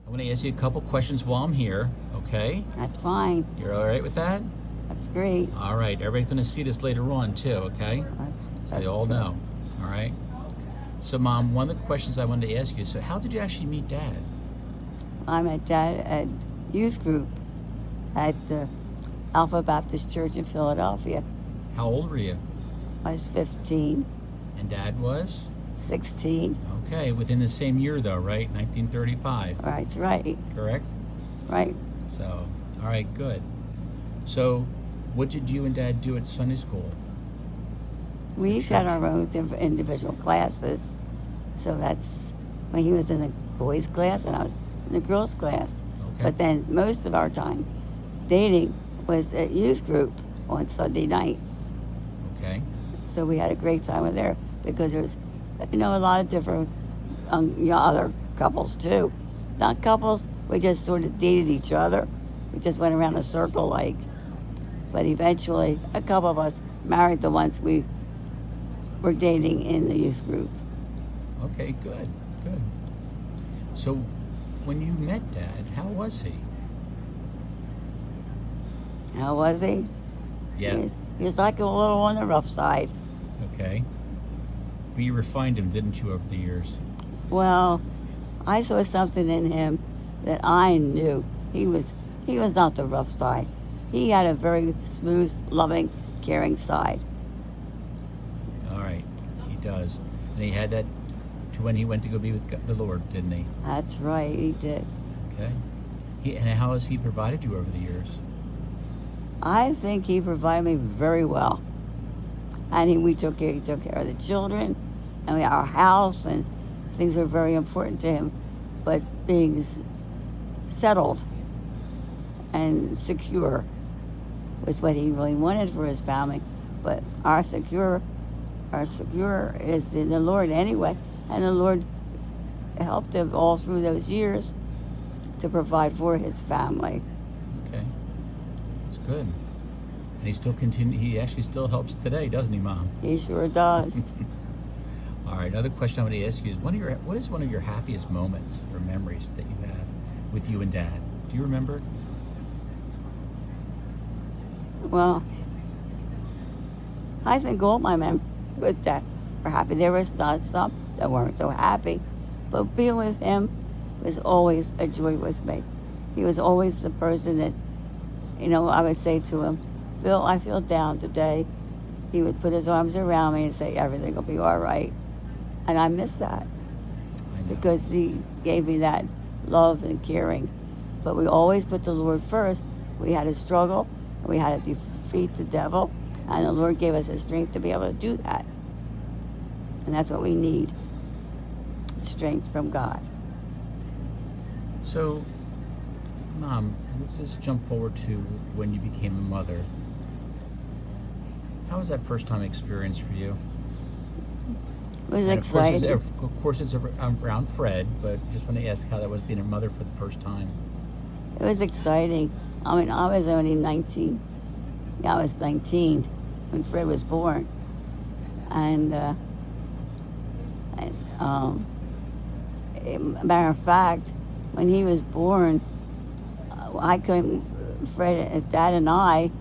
I'm going to ask you a couple questions while I'm here, okay? That's fine. You're all right with that? That's great. All right. Everybody's going to see this later on, too, okay? So they all know, all right? So, Mom, one of the questions I wanted to ask you, so how did you actually meet Dad? I met Dad at youth group at the Alpha Baptist Church in Philadelphia. How old were you? I was 15, And Dad was? 16. Okay, within the same year, though, right? 1935, That's right. correct? Right. So, all right, good. So, what did you and Dad do at Sunday school? We each had our own individual classes. So that's when he was in the boys' class and I was in the girls' class. Okay. But then most of our time dating was at youth group on Sunday nights. Okay. So we had a great time with there because there was, a lot of different other couples too. Not couples, we just sort of dated each other. We just went around a circle like. But eventually, a couple of us married the ones we were dating in the youth group. Okay, good, good. So, when you met Dad, how was he? How was he? Yeah. He was like a little on the rough side. Okay. But you refined him, didn't you, over the years? Well, I saw something in him that I knew he was not the rough side. He had a very smooth, loving, caring side. All right, he does. And he had that to when he went to go be with the Lord, didn't he? That's right, he did. Okay. And how has he provided you over the years? I think he provided me very well. And he took care of the children and our house, and things were very important to him. But being settled and secure was what he really wanted for his family. But our secure is in the Lord anyway. And the Lord helped him all through those years to provide for his family. Okay. That's good. And he actually still helps today, doesn't he, Mom? He sure does. All right, another question I want to ask you is what is one of your happiest moments or memories that you have with you and Dad? Do you remember? Well, I think all my men with that were happy. There was not some that weren't so happy, but being with him was always a joy with me. He was always the person that, I would say to him, Bill, I feel down today. He would put his arms around me and say, everything will be all right. And I miss that because he gave me that love and caring. But we always put the Lord first. We had to struggle, and we had to defeat the devil, and the Lord gave us the strength to be able to do that. And that's what we need, strength from God. So, Mom, let's just jump forward to when you became a mother. How was that first time experience for you? It was And exciting. of course, it's around Fred, but just want to ask how that was being a mother for the first time. It was exciting. I mean, I was only 19. Yeah, I was 19 when Fred was born. And, matter of fact, when he was born, Dad and I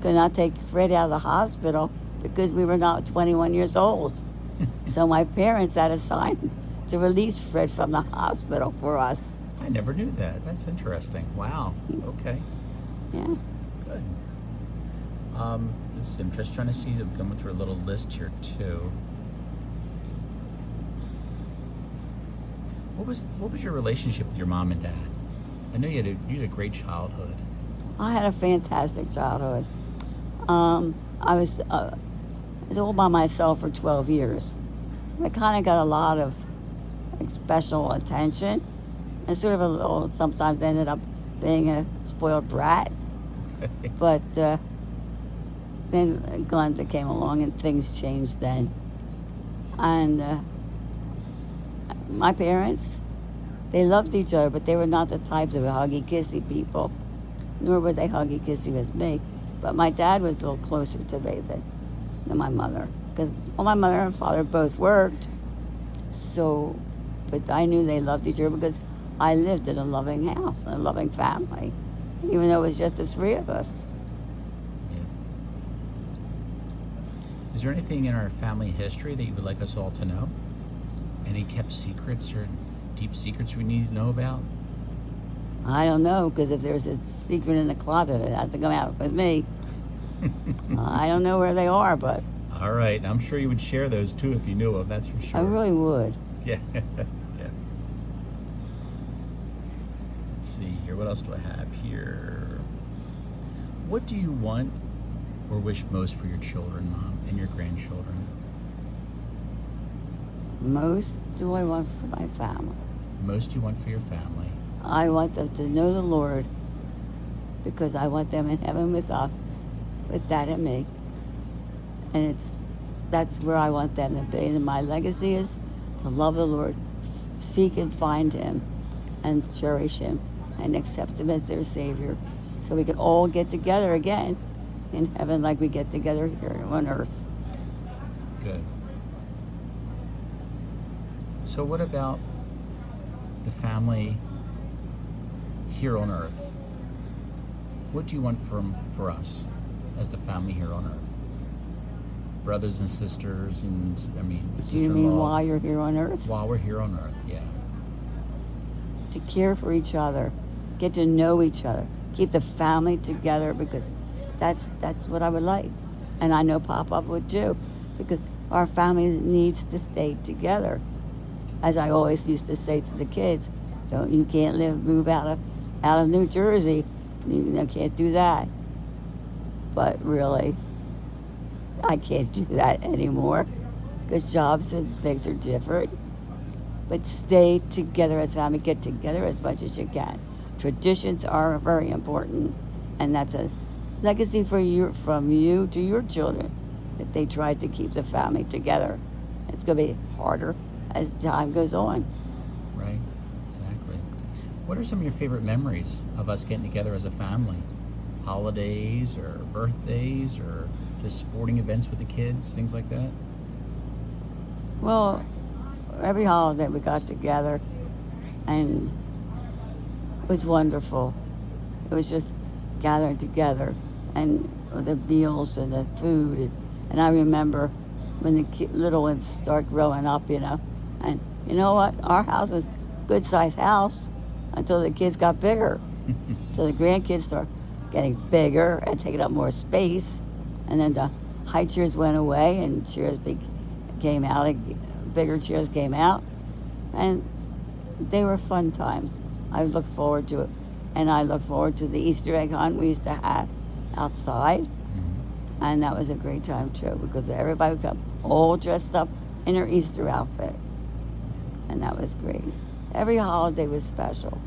could not take Fred out of the hospital because we were not 21 years old. So my parents had assigned to release Fred from the hospital for us. I never knew that. That's interesting. Wow. Okay. Yeah. Good. I'm just trying to see. I'm going through a little list here too. What was your relationship with your mom and dad? I know you had a great childhood. I had a fantastic childhood. I was all by myself for 12 years. I kind of got a lot of special attention, and sort of a little. Sometimes ended up being a spoiled brat. But then Glenda came along, and things changed then. And my parents, they loved each other, but they were not the types of huggy kissy people, nor were they huggy kissy with me. But my dad was a little closer to me than my mother, because my mother and father both worked. So, but I knew they loved each other because I lived in a loving house, a loving family, even though it was just the three of us. Yeah. Is there anything in our family history that you would like us all to know? Any kept secrets or deep secrets we need to know about? I don't know, because if there's a secret in the closet, it has to come out with me. I don't know where they are, but All right, I'm sure you would share those too if you knew of. That's for sure. I really would. Yeah. Yeah. Let's see here. What else do I have here? What do you want or wish most for your children, Mom, and your grandchildren? Most do I want for my family. Most you want for your family. I want them to know the Lord because I want them in heaven with us, with Dad and me. And that's where I want them to be. And my legacy is to love the Lord, seek and find Him, and cherish Him, and accept Him as their Savior, so we can all get together again in heaven like we get together here on earth. Good. So what about the family here on earth? What do you want for us as the family here on earth? Brothers and sisters, and Do you mean sister-in-laws. while you're here on earth? While we're here on earth, yeah. To care for each other, get to know each other, keep the family together, because that's what I would like. And I know Papa would too, because our family needs to stay together. As I always used to say to the kids, you can't move out of New Jersey. You can't do that. But really, I can't do that anymore because jobs and things are different. But stay together as family, get together as much as you can. Traditions are very important, and that's a legacy from you to your children, that they tried to keep the family together. It's going to be harder as time goes on. Right, exactly. What are some of your favorite memories of us getting together as a family? Holidays or birthdays or just sporting events with the kids, things like that? Well, every holiday we got together, and it was wonderful. It was just gathering together, and the meals and the food. And I remember when the little ones start growing up, and you know what? Our house was a good-sized house until the kids got bigger. So the grandkids started getting bigger and taking up more space. And then the high chairs went away and chairs came out, bigger chairs came out. And they were fun times. I look forward to it. And I look forward to the Easter egg hunt we used to have outside. Mm-hmm. And that was a great time too, because everybody would come all dressed up in their Easter outfit. And that was great. Every holiday was special.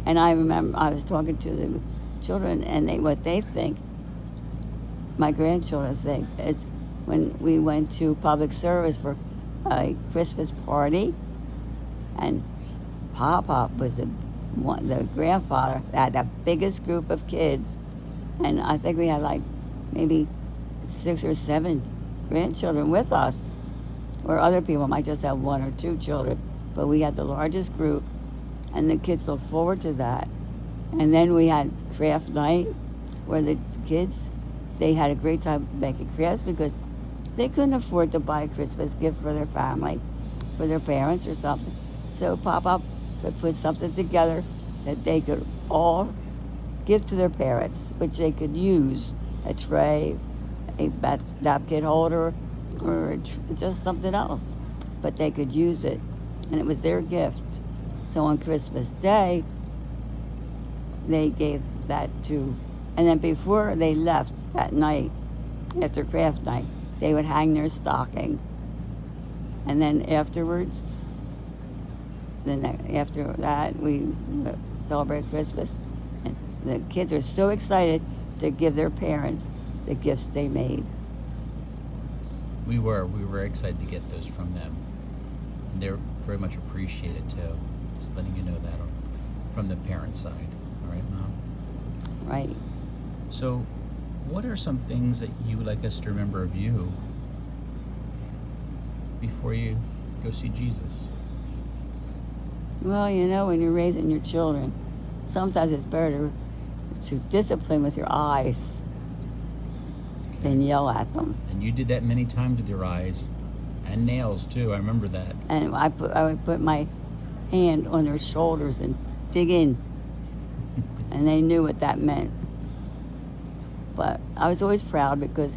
And I remember I was talking to the children, and what they think, my grandchildren think, is when we went to public service for a Christmas party, and Papa was the grandfather that had the biggest group of kids, and I think we had like maybe 6 or 7 grandchildren with us, or other people might just have 1 or 2 children, but we had the largest group, and the kids looked forward to that. And then we had craft night, where the kids, they had a great time making crafts because they couldn't afford to buy a Christmas gift for their family, for their parents or something. So Papa would put something together that they could all give to their parents, which they could use, a tray, a napkin holder, or just something else. But they could use it, and it was their gift. So on Christmas Day, they gave that to, and then before they left that night, after craft night, they would hang their stocking. And then afterwards, after that, we celebrate Christmas. And the kids are so excited to give their parents the gifts they made. We were excited to get those from them. And they're very much appreciated too. Just letting you know that from the parent side. All right, Mom? Right. So, what are some things that you would like us to remember of you before you go see Jesus? Well, you know, when you're raising your children, sometimes it's better to discipline with your eyes than yell at them. And you did that many times with your eyes and nails too. I remember that. And I would put my hand on their shoulders and dig in, and they knew what that meant. But I was always proud because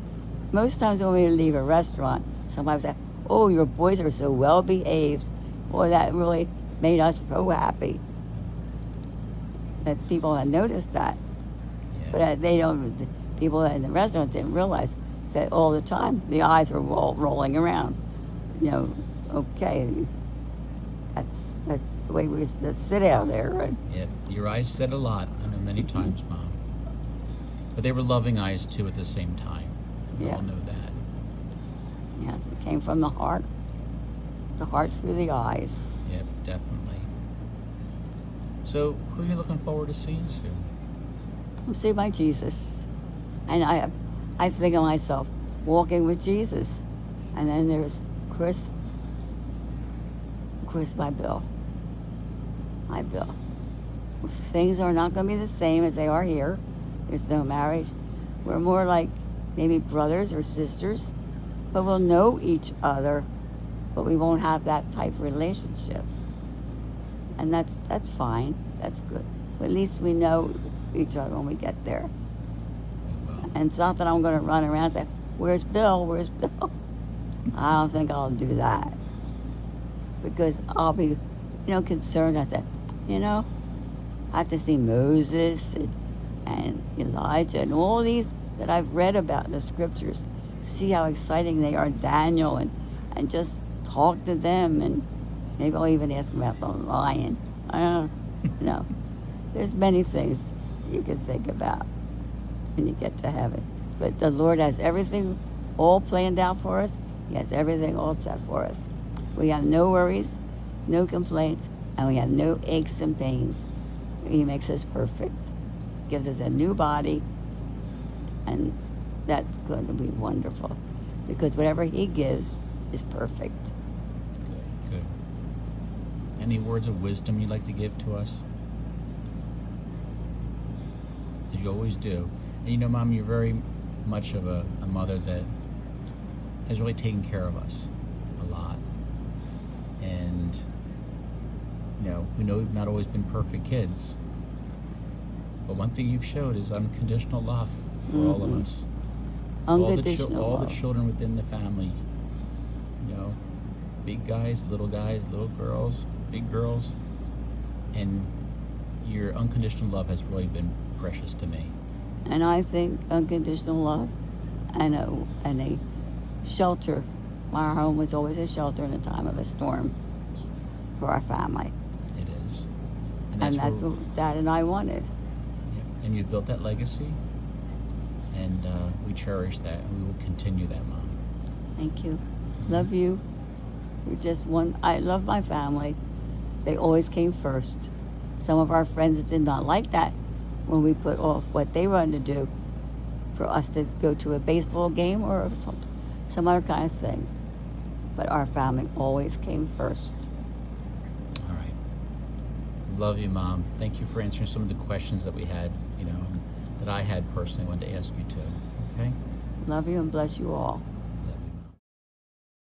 most times when we would leave a restaurant, somebody would say, "Oh, your boys are so well behaved." Boy, that really made us so happy that people had noticed that. Yeah. But they don't. The people in the restaurant didn't realize that all the time the eyes were rolling around. You know, okay, that's the way we used to sit out there, right? Yeah, your eyes said a lot. I know many times, Mom. But they were loving eyes too at the same time. We Yeah. all know that. Yes, it came from the heart through the eyes. Yep, definitely. So, who are you looking forward to seeing soon? I'm saved by Jesus, and I think of myself walking with Jesus, and then there's Chris, my Bill. Things are not going to be the same as they are here. There's no marriage. We're more like maybe brothers or sisters, but we'll know each other, but we won't have that type of relationship. And that's fine. That's good. But at least we know each other when we get there. Well, And it's not that I'm going to run around and say, "Where's Bill? Where's Bill?" I don't think I'll do that, because I'll be, concerned. I said, I have to see Moses and Elijah and all these that I've read about in the scriptures. See how exciting they are, Daniel, and just talk to them, and maybe I'll even ask them about the lion. I don't know. There's many things you can think about when you get to heaven. But the Lord has everything all planned out for us. He has everything all set for us. We have no worries, no complaints, and we have no aches and pains. He makes us perfect, gives us a new body, and that's going to be wonderful, because whatever He gives is perfect. good. Any words of wisdom you'd like to give to us? As you always do. And Mom, you're very much of a mother that has really taken care of us a lot. And, we know we've not always been perfect kids. But one thing you've showed is unconditional love for all of us. Unconditional all the love. children within the family. Big guys, little girls, big girls. And your unconditional love has really been precious to me. And I think unconditional love and a shelter. Our home was always a shelter in the time of a storm for our family. It is. And that's where- what Dad and I wanted. yeah. And you've built that legacy. And we cherish that, and we will continue that, Mom. Thank you. Love you. You're just one. I love my family. They always came first. Some of our friends did not like that when we put off what they wanted to do for us to go to a baseball game or some other kind of thing. But our family always came first. All right. Love you, Mom. Thank you for answering some of the questions that we had, that I had personally wanted to ask you too. Okay? Love you and bless you all.